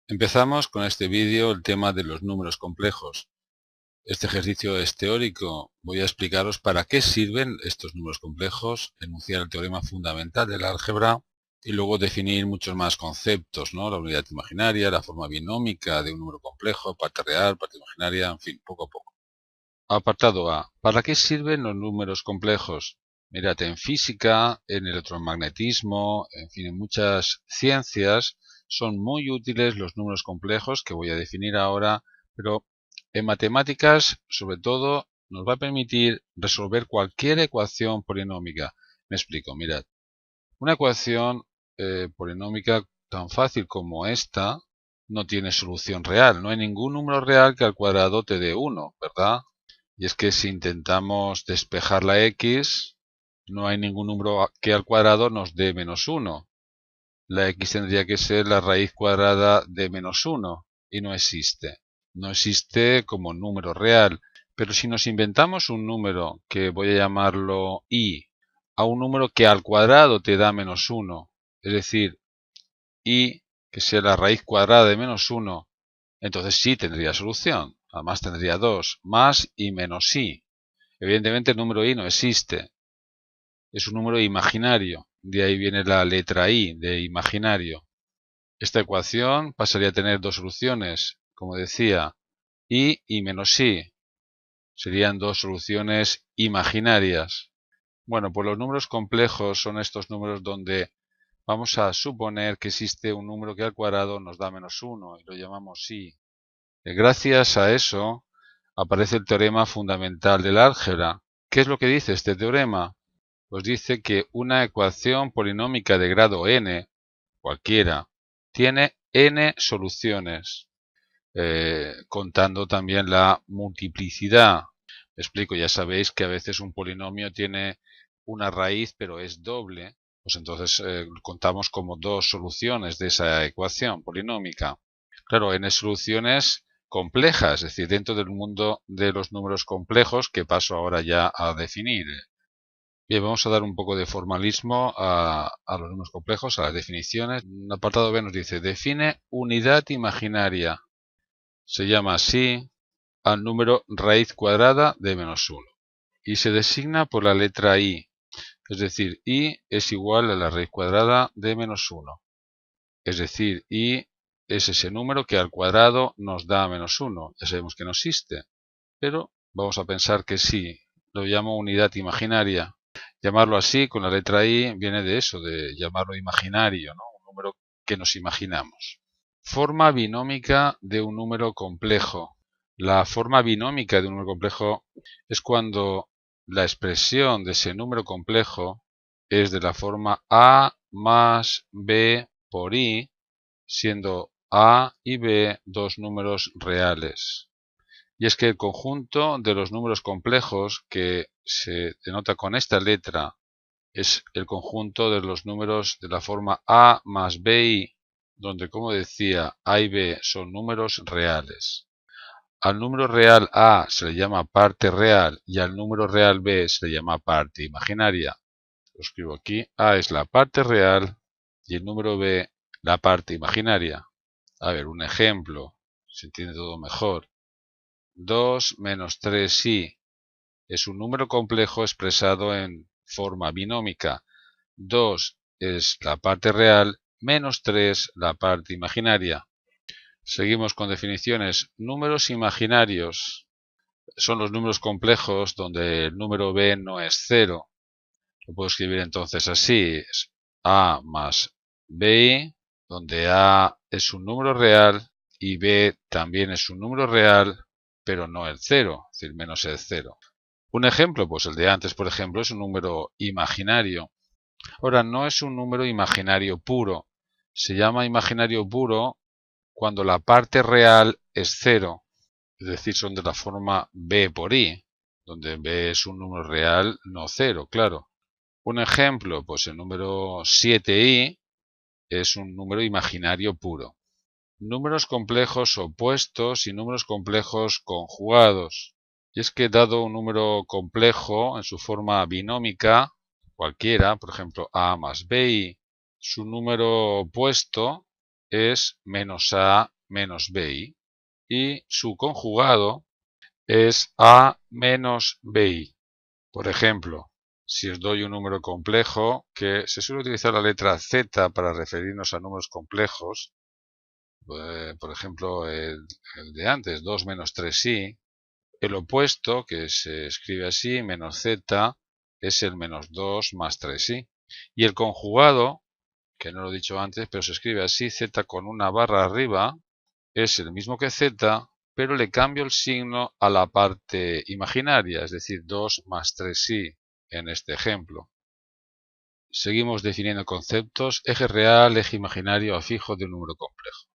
Empezamos con este vídeo el tema de los números complejos. Este ejercicio es teórico. Voy a explicaros para qué sirven estos números complejos, enunciar el teorema fundamental del álgebra y luego definir muchos más conceptos, ¿no? La unidad imaginaria, la forma binómica de un número complejo, parte real, parte imaginaria, en fin, poco a poco. Apartado A. ¿Para qué sirven los números complejos? Mirad, en física, en electromagnetismo, en fin, en muchas ciencias son muy útiles los números complejos que voy a definir ahora, pero en matemáticas, sobre todo, nos va a permitir resolver cualquier ecuación polinómica. Me explico, mirad. Una ecuación polinómica tan fácil como esta no tiene solución real. No hay ningún número real que al cuadrado te dé 1, ¿verdad? Y es que si intentamos despejar la x, no hay ningún número que al cuadrado nos dé menos 1. La x tendría que ser la raíz cuadrada de menos 1 y no existe. No existe como número real. Pero si nos inventamos un número que voy a llamarlo i, a un número que al cuadrado te da menos 1, es decir, i que sea la raíz cuadrada de menos 1, entonces sí tendría solución. Además tendría 2, más y menos i. Evidentemente el número i no existe, es un número imaginario, de ahí viene la letra i, de imaginario. Esta ecuación pasaría a tener dos soluciones, como decía, i y menos i. Serían dos soluciones imaginarias. Bueno, pues los números complejos son estos números donde vamos a suponer que existe un número que al cuadrado nos da menos 1 y lo llamamos i. Gracias a eso aparece el teorema fundamental del álgebra. ¿Qué es lo que dice este teorema? Pues dice que una ecuación polinómica de grado n, cualquiera, tiene n soluciones, contando también la multiplicidad. Me explico, ya sabéis que a veces un polinomio tiene una raíz pero es doble, pues entonces contamos como dos soluciones de esa ecuación polinómica. Claro, n soluciones complejas, es decir, dentro del mundo de los números complejos que paso ahora ya a definir. Bien, vamos a dar un poco de formalismo a los números complejos, a las definiciones. En el apartado B nos dice, define unidad imaginaria. Se llama así al número raíz cuadrada de menos 1. Y se designa por la letra i. Es decir, i es igual a la raíz cuadrada de menos 1. Es decir, i es ese número que al cuadrado nos da menos 1. Ya sabemos que no existe, pero vamos a pensar que sí. Lo llamo unidad imaginaria. Llamarlo así, con la letra i, viene de eso, de llamarlo imaginario, ¿no? Un número que nos imaginamos. Forma binómica de un número complejo. La forma binómica de un número complejo es cuando la expresión de ese número complejo es de la forma a más b por i, siendo a y b dos números reales. Y es que el conjunto de los números complejos que se denota con esta letra es el conjunto de los números de la forma a más bi, donde, como decía, a y b son números reales. Al número real a se le llama parte real y al número real b se le llama parte imaginaria. Lo escribo aquí, a es la parte real y el número b la parte imaginaria. A ver, un ejemplo, se entiende todo mejor. 2 menos 3i es un número complejo expresado en forma binómica. 2 es la parte real, menos 3 la parte imaginaria. Seguimos con definiciones. Números imaginarios son los números complejos donde el número b no es 0. Lo puedo escribir entonces así. Es a más bi, donde a es un número real y b también es un número real, pero no el 0, es decir, menos el 0. Un ejemplo, pues el de antes, por ejemplo, es un número imaginario. Ahora, no es un número imaginario puro. Se llama imaginario puro cuando la parte real es 0. Es decir, son de la forma b por i, donde b es un número real, no 0, claro. Un ejemplo, pues el número 7i es un número imaginario puro. Números complejos opuestos y números complejos conjugados. Y es que dado un número complejo en su forma binómica, cualquiera, por ejemplo a más bi, su número opuesto es menos a menos bi y su conjugado es a menos bi. Por ejemplo, si os doy un número complejo, que se suele utilizar la letra z para referirnos a números complejos, por ejemplo, el de antes, 2 menos 3i, el opuesto, que se escribe así, menos z, es el menos 2 más 3i. Y el conjugado, que no lo he dicho antes, pero se escribe así, z con una barra arriba, es el mismo que z, pero le cambio el signo a la parte imaginaria, es decir, 2 más 3i en este ejemplo. Seguimos definiendo conceptos, eje real, eje imaginario a fijo de un número complejo.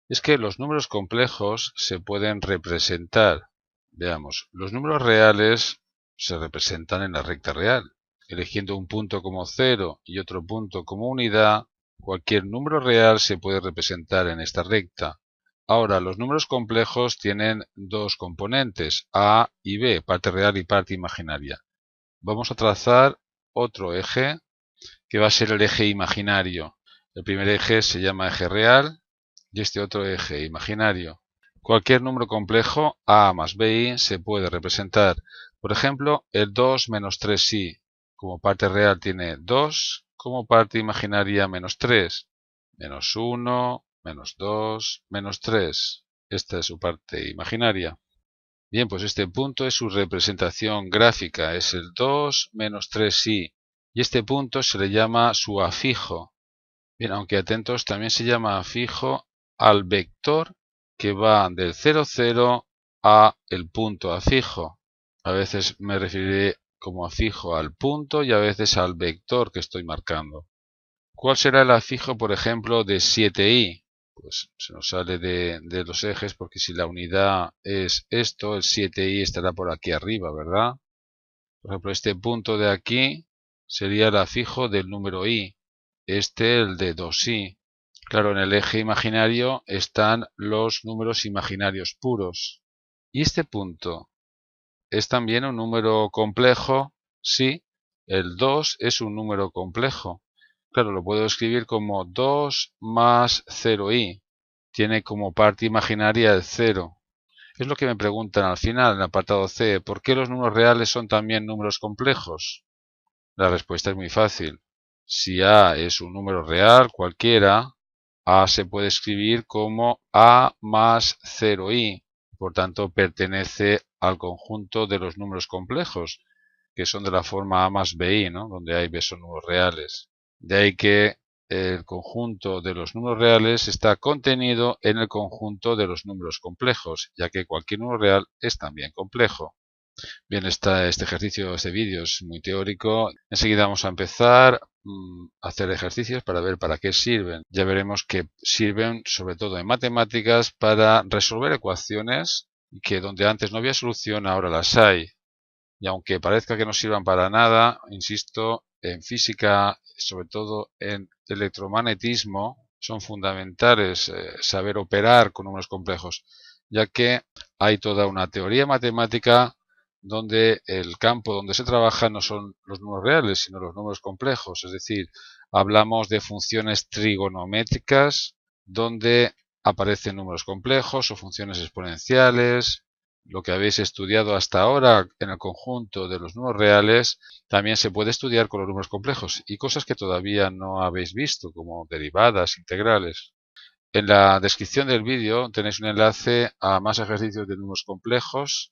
Es que los números complejos se pueden representar. Veamos, los números reales se representan en la recta real. Eligiendo un punto como 0 y otro punto como unidad, cualquier número real se puede representar en esta recta. Ahora, los números complejos tienen dos componentes, a y b, parte real y parte imaginaria. Vamos a trazar otro eje, que va a ser el eje imaginario. El primer eje se llama eje real y este otro eje imaginario. Cualquier número complejo, a más bi, se puede representar. Por ejemplo, el 2 menos 3i, como parte real tiene 2, como parte imaginaria menos 3. Menos 1, menos 2, menos 3. Esta es su parte imaginaria. Bien, pues este punto es su representación gráfica, es el 2 menos 3i. Y este punto se le llama su afijo. Bien, aunque atentos, también se llama afijo al vector que va del 0, 0 a el punto afijo. A veces me referiré como afijo al punto y a veces al vector que estoy marcando. ¿Cuál será el afijo, por ejemplo, de 7i? Pues se nos sale de los ejes porque si la unidad es esto, el 7i estará por aquí arriba, ¿verdad? Por ejemplo, este punto de aquí sería el afijo del número i. Este el de 2i. Claro, en el eje imaginario están los números imaginarios puros. ¿Y este punto es también un número complejo? Sí, el 2 es un número complejo. Claro, lo puedo escribir como 2 más 0i. Tiene como parte imaginaria el 0. Es lo que me preguntan al final, en el apartado C. ¿Por qué los números reales son también números complejos? La respuesta es muy fácil. Si a es un número real cualquiera, a se puede escribir como a más 0i. Por tanto, pertenece al conjunto de los números complejos, que son de la forma a más bi, ¿no? Donde a y b son números reales. De ahí que el conjunto de los números reales está contenido en el conjunto de los números complejos, ya que cualquier número real es también complejo. Bien, este ejercicio, este vídeo es muy teórico. Enseguida vamos a empezar a hacer ejercicios para ver para qué sirven. Ya veremos que sirven sobre todo en matemáticas para resolver ecuaciones que donde antes no había solución, ahora las hay. Y aunque parezca que no sirvan para nada, insisto, en física, sobre todo en electromagnetismo, son fundamentales saber operar con números complejos, ya que hay toda una teoría matemática donde el campo donde se trabaja no son los números reales, sino los números complejos. Es decir, hablamos de funciones trigonométricas donde aparecen números complejos o funciones exponenciales. Lo que habéis estudiado hasta ahora en el conjunto de los números reales también se puede estudiar con los números complejos y cosas que todavía no habéis visto, como derivadas, integrales. En la descripción del vídeo tenéis un enlace a más ejercicios de números complejos.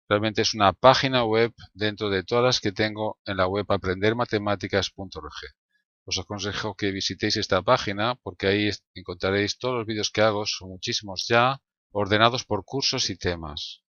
Realmente es una página web dentro de todas las que tengo en la web aprendermatematicaas.org. Os aconsejo que visitéis esta página porque ahí encontraréis todos los vídeos que hago, son muchísimos ya, ordenados por cursos y temas.